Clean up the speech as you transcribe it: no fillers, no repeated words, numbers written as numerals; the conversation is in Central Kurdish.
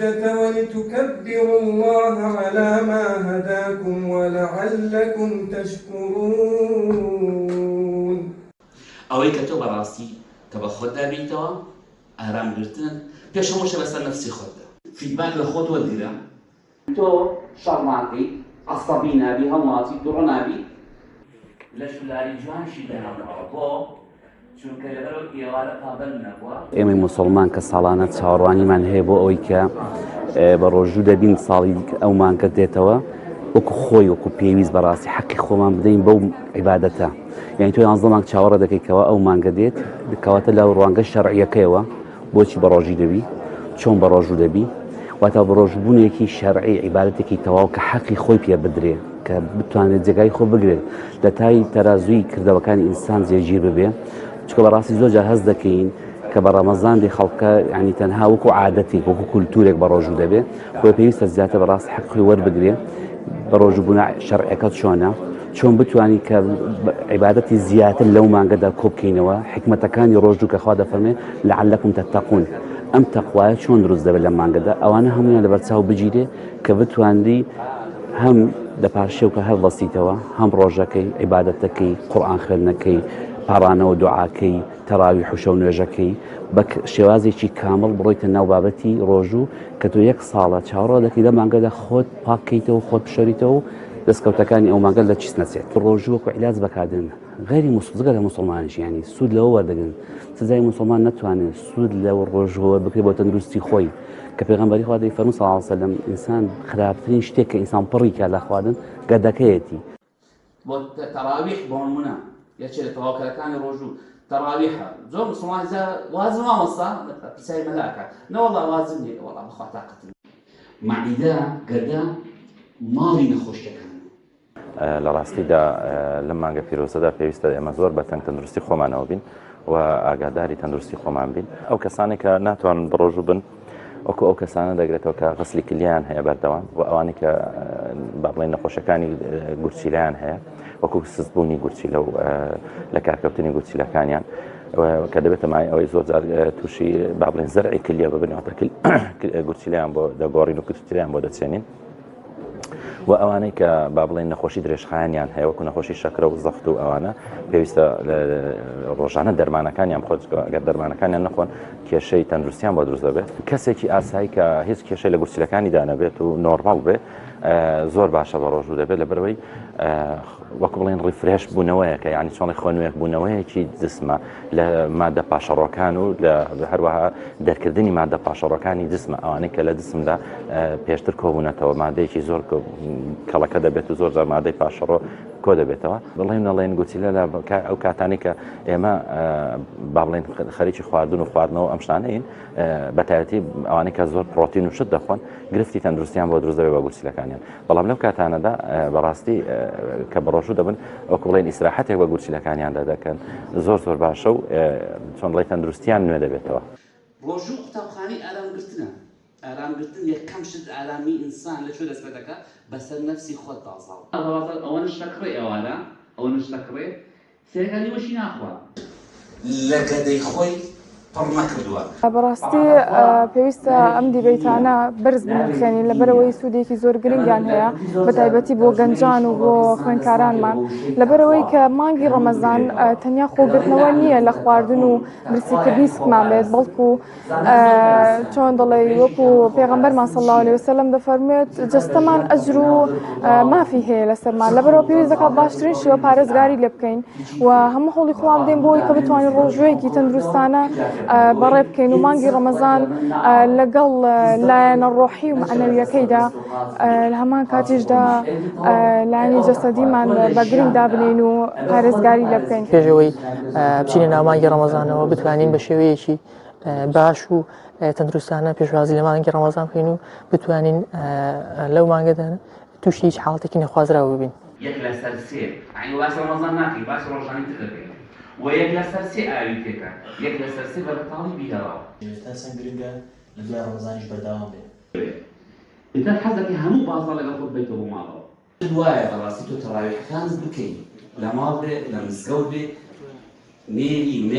العدة ولتكبروا الله على ما هداكم ولعلكم تشكرون. ئەوەی کە تۆ بەڕاستی کە بە خۆتدا بیتەوە ئارامگرتن پێش هەموو شە بەسەر نەفسی خۆتدا فیدباک لە خۆت وەرگرە. تۆ شەڕماکەی عەسەبی نابی هەڵماتی دوڕە نابی لە شولاری جوانشی دەناوەوە بۆ چونکە لەبەرەوە ئێوارە پابەند نەبووە. ئێمەی موسڵمان کە ساڵانە چاوەڕوانیمان هەیە بۆ ئەوەی کە بە ڕۆژوو دەبین ساڵی ئەو مانگە دێتەوە وەکو خۆی وەکو پێویست بەڕاستی حەقی خۆمان بدەین بەو عیبادەتە. یعنی تۆ 11 مانگ چاوەڕە دەکەیتەوە ئەو مانگە دێت دەکەواتە لە ڕوانگە شەرعیەکەیەوە بۆچی بە ڕۆژی دەبی چۆن بە ڕۆژوو دەبی واتە بە ڕۆژبوونێکی شەرعی عیبادەتێکی تەواو کە حەقی خۆی پێ بدرێ کە بتوانێت جێگای خۆ بگرێت لە تای تەرازووی کردەوەکانی ئینسان جێگیر ببێ. چکە بەڕاستی زۆر جار هەست دەکەین کە بە ڕەمەزان دی خەڵکە ینی تەنها وەکو عادەتێک وەکو کولتورێک بە ڕۆژوو دەبێت بۆ پێویستە زیاتر بەڕاستی حەقی وەربگرێ بە ڕۆژووبوون شەرعەکەت چۆنە چۆن بتوانی کە عیبادەتی زیاتر لەو مانگەدا کۆبکەینەوە حکمەتەکانی ڕۆژوو کە خوا دەفەرمێ لەعەلەکم تەتەقون ئەم تەقوایە چۆن دروست دەبێت لە مانگەدا ئەوانە هەمویان لەبەرچاو بگیرێ کە بتواندی هەم دەپاشێو کە هەر بەسیتەوە هەم ڕۆژەکەی عیبادەتەکەی قورئان خوێندنەکەی پاڕانەوە دوعاکەی تەراویح و شەو نوێژەکەی بە شێوازێکی کامڵ بڕۆیتە ناو بابەتی ڕۆژوو کە تۆ 1 ساڵە چاوەڕە دەکەی لە مانگەدا خۆت پاکەیتەوە خۆت بشۆریتەوە و دەستکەوتەکانی ئەو مانگە لە چیت نەچێت. ڕۆژوو وەکو عیلاج بەکاردێن غێری زگە لە موسڵمانیش ینی سوود لەوە وەردەگرن سزای موسڵمان نەتوانێت سوود لەو ڕۆژەوە بکرێت بۆ تەندروستی خۆی کە پێغەمبەری خوا دەیفەرمووی صلی الله علیه و سلم ئینسان خراپترین شتێک کە ئینسان پڕی کات لە خواردن گەردەکەیەتی. بۆ تەراویح بۆ نمونە یەکێک لە تەواوکەرەکانی ڕۆژوو تەراویحە زۆر موسڵمان وازم مامۆستا پیسای مەلاکە نەوەڵڵا وازم نییە وەڵا بەخوا تاقەتم مەعیدە گەردە ماڵی نەخۆشیەکان. لە ڕاستیدا لەم مانگە پیرۆزەدا پێویستە ئێمە زۆر بە تەنگ تەندروستی خۆمانەوە بین و ئاگاداری تەندروستی خۆمان بین. ئەو کەسانی کە ناتوانن بڕۆژوو بن وەکو ئەو کەسانە دەگرێتەوە کە غسلی کلییان هەیە بەردەوام و ئەوانی کە با بڵێن نەخۆشەکانی گورچیلەیان هەیە وەکو سستبوونی گورچیلە و لە کارکەوتنی گورچیلەکانیان کە دەبێتە مای ئەوەی زۆر تووشی با بڵێن زەرعی کلیە ببنەوەتە گورچیلیان بۆ دەگۆڕین و گورچیلیان بۆ دەچێنین و ئەوانەی کە با بڵێن نەخۆشی درێژخایانیان هەیە وەکو نەخۆشی شەکرە و زەخت و ئەوانە پێویستە ڕۆژانە دەرمانەکانیان خۆش ئەگەر دەرمانەکانیان نەخۆن کێشەی تەندروستیان بۆ دروست دەبێت. کەسێکی ئاسایی کە هیچ کێشەی لە گورچیلەکانی دانەبێت و نۆرماڵ بێ زۆر باشە بە ڕۆژوو دەبێت لەبەرەوەی وەکو بڵێن ڕیفرێش بوونەوەیە کە یعنی چۆنی خۆنوێک بوونەوەیەکی جسمە لە مادە پاشەڕۆکان و لە هەروەها دەرکردنی مادە پاشەڕۆکانی جسمە ئەوانەی کە لە جسمدا پێشتر کۆبوونەتەوە مادەیەکی زۆر کەڵەکە دەبێت و زۆر مادەی پاشەڕۆ کۆ دەبێتەوە. بڵێن گوتیلە لە ئەو کاتانی کە ئێمە با بڵێن خەریکی خواردن و خواردنەوە ئەم شتانەین بە تایبەتی ئەوانەی کە زۆر پرۆتین و شت دەخۆن گرفتی تەندروستیان بۆ دروست دەبێت بە گورچیلەکانیان. بەڵام لەو کاتانەدا بەڕاستی کە بەڕۆژوو دەبن وەکو بڵێن ئیسراحەتێک بە گورچیلەکانیاندا دەکەن زۆر باشە و چۆن بڵێن تەندروستیان نوێ دەبێتەوە. ڕۆژوو قوتابخانەی ئارامگرتنە. ئارامگرتن یەکەم شت ئارامی ئینسان لەکوێ دەست پێ دەکات بەسەر نەفسی خۆت داڵ ئەوە نشتەکڕێ ئەوانە ئەوە نشتەکڕێ سێگەلی وەشی ناخوا لە گەدەی خۆی پڕ نەکردووە. بەڕاستی پێویستە ئەم دیبەیتانە بەرز بنرخێنین لەبەرەوەی سوودێکی زۆر گرنگیان هەیە بە تایبەتی بۆ گەنجان و بۆ خوێندکارانمان لەبەرەوەی کە مانگی ڕەمەزان تەنیا خۆگرتنەوە نییە لە خواردن و برسیکردنی سکمان بێت بەڵکو چۆن دەڵێ وەکو پێغەمبەرمان صلی الله علیه وسلم دەفەرمێت جەستەمان ئەجر و مافی هەیە لەسەرمان لەبەرەوە پێویست دەکات باشترین شێوە پارێزگاری لێ بکەین و هەموو هەوڵی خۆمان بدەین بۆی کە بتوانین ڕۆژوەیەکی تەندروستانە بەڕێ بکەین و مانگی ڕەمەزان لەگەڵ لایەنە ڕۆحی و معنەویەکەیدا لە هەمان کاتیشدا لایەنی جەسەدیمان بە گرنگ دابنین و پارێزگاری لێ بکەین. پێشەوەی بچینە ناو مانگی ڕەمەزانەوە بتوانین بە شێوەیەکی باش و تەندروستانە پێشوازی لە مانگی ڕەمەزان بکەین و بتوانین لەو مانگەدا تووشی هیچ حاڵەتێکی نەخوازراوە ببین. یەک لەسەر سێ عین باس ڕەمەزان ناکەی باس ڕۆژانەی تر دەکەین و یەک لەسەر سێ ئاوی تێکە یەک لەسەر سێ بەرەتاڵی بیهێڵاوە ئێستا سەن گرنگە لە دوای ڕەمەزانیش بەردەوام بێت. ئێستا حەزەکەی هەموو بازاڕ لەگەڵ خۆت بێتەوە بۆ ماڵەوە دوایە بەڕاستی تۆ تەراویحەکانت بکەین لە ماڵ بێ لە مزگەوت بێ نێری